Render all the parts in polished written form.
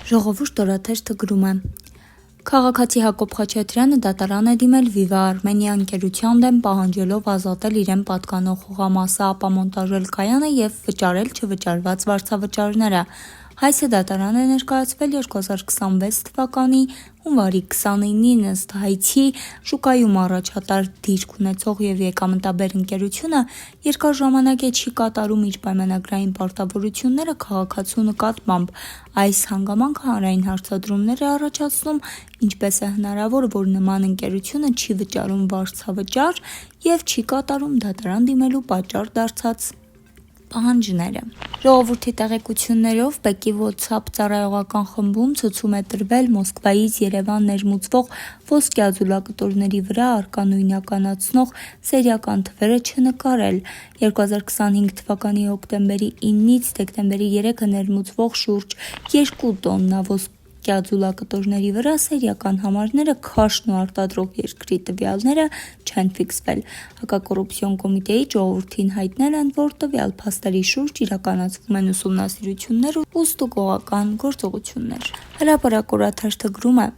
Ժողովուրդ օրաթերթը գրում է. Քաղաքացի Հակոբ Խաչատրյանը դատարան է դիմել Viva Armenia ընկերության դեմ, պահանջելով ազատել իրեն պատկանող հողամասը, ապամոնտաժել կայանը և վճարել չվճարված վարձավճարները։ Հայցը դատարան է ներկայացվել 2026 թվականի հունվարի 29-ին։ Ըստ հայցի, շուկայում առաջատար դիրք ունեցող և եկամտաբեր ընկերությունը երկար ժամանակ է չի կատարում իր պայմանագրային պարտավորությունները քաղաքացու նկատմամբ։ Այս հանգամանքը հանրային հարցադրումներ է առաջացնում, ինչպես է հնարավոր, որ նման ընկերությունը չի վճարում վարձավճար և չի կատարում դատարան դիմելու պատճառ դարձած պահանջները։ Ժողովրդի տեղեկություններով ՊԵԿ-ի WhatsApp ծառայողական խմբում ցույցում է տրվել Մոսկվայից Երևան ներմուծվող ոսկյա ձուլակտորների վրա առկա նույնականացնող սերիական թվերը չնկարել։ 2025 թվականի հոկտեմբերի 9-ից դեկտեմբերի 3-ը ներմուծվող շուրջ 2 տոննա ոսկյա ձուլակտորների վրա սերիական համարները, քաշն ու արտադրող երկրի տվյալները չեն ֆիքսվել։ Հակակոռուպցիոն կոմիտեի ժողովրդին հայտնել են, որ տվյալ փաստերի շուրջ իրականացվում են ուսումնասիրություններ ու ստուգողական գործողություններ։ Հրապարակ օրաթերթը գրում է.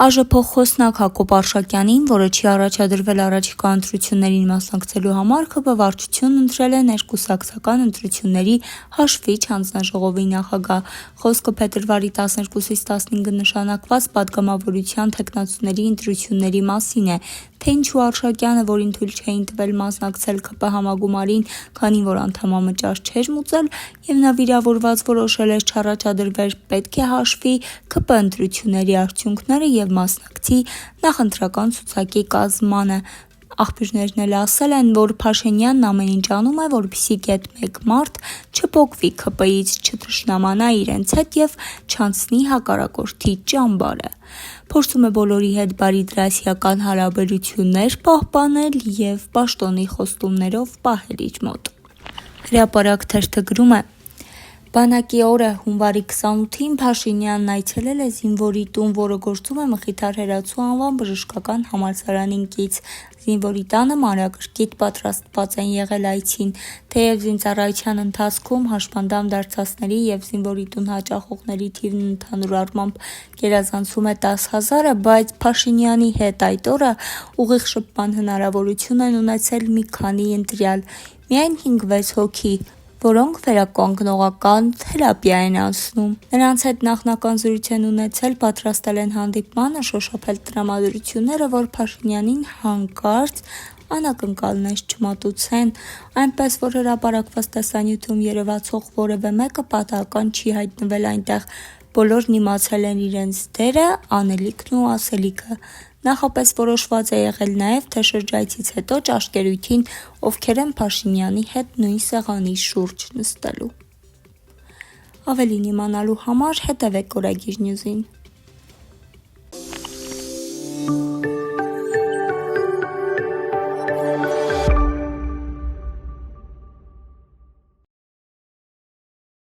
ԱԺ խոսնակ Հակոբ Արշակյանին, որը չի առաջադրվել առաջիկա ընտրություններին մասնակցելու համար, ՀԲ վարչությունն ընտրել է ներկուսակցական ընտրությունների հաշվիչ հանձնաժողովի նախագահ։ Խոսքը փետրվարի 12-ից 15 նշանակված պատգամավորության թեկնածուների ընտրությունների մասին է, թե ինչու Արշակյանը, որին թույլ չէին տվել մասնակցել ՔՊ համագումարին, քանի որ անդամամճար չէր մուծել, և նա վիրավորված որոշել էր չառաջադրվել, պետք է հաշվի ՔՊ ընտրությունների արդյունքները և մասնակցի նախընտրական ցուցակի կազմմանը։ Աղբյուրներն էլ ասել են, որ Փաշինյանն ամեն ինչ անում է, որպեսզի գեթ մեկ մարդ չպոկվի ՔՊ-ից, չթշնամանա իրենց հետ և չանցնի հակառակորդի ճամբարը։ Փորձում է բոլորի հետ բարիդրացիական հարաբերություններ պահպանել և պաշտոնի խոստումներով պահել իր մոտ։ Հրապարակ թերթը գրում է. Բանակի օրը հունվարի 28-ին Փաշինյանն այցելել է զինվորի տուն, որը գործում է Մխիթար Հերացու անվան բժշկական համալսարանին կից։ Զինվորի տանը մանրակրկիտ պատրաստված են եղել այցին։ Թեև զինծառայության ընթացքում հաշմանդամ դարձածների և զինվորի տուն հաճախողների թիվն ընդհանուր առմամբ գերազանցում է 10,000-ը, բայց Փաշինյանի հետ այդ օրը ուղիղ շփման հնարավորություն են ունեցել մի քանի ընտրյալ՝ միայն 5-6 հոգի, որոնք վերականգնողական թերապիա են անցնում։ Նրանց հետ նախնական զրույց են ունեցել, պատրաստել են հանդիպմանը, շոշափել տրամադրությունները, որ Փաշինյանին հանկարծ անակնկալներ չմատուցեն, այնպես որ հրապարակված տեսանյութում երևացող որևէ մեկը պատահական չի հայտնվել այնտեղ։ Բոլորն իմացել են իրենց դերը, անելիքն ու ասելիքը։ Նախապես որոշված է եղել նաև, թե շրջայցից հետո ճաշկերույթին ովքեր են Փաշինյանի հետ նույն սեղանի շուրջ նստելու։ Ավելին իմանալու համար հետևեք Օրագիր Նյուզին։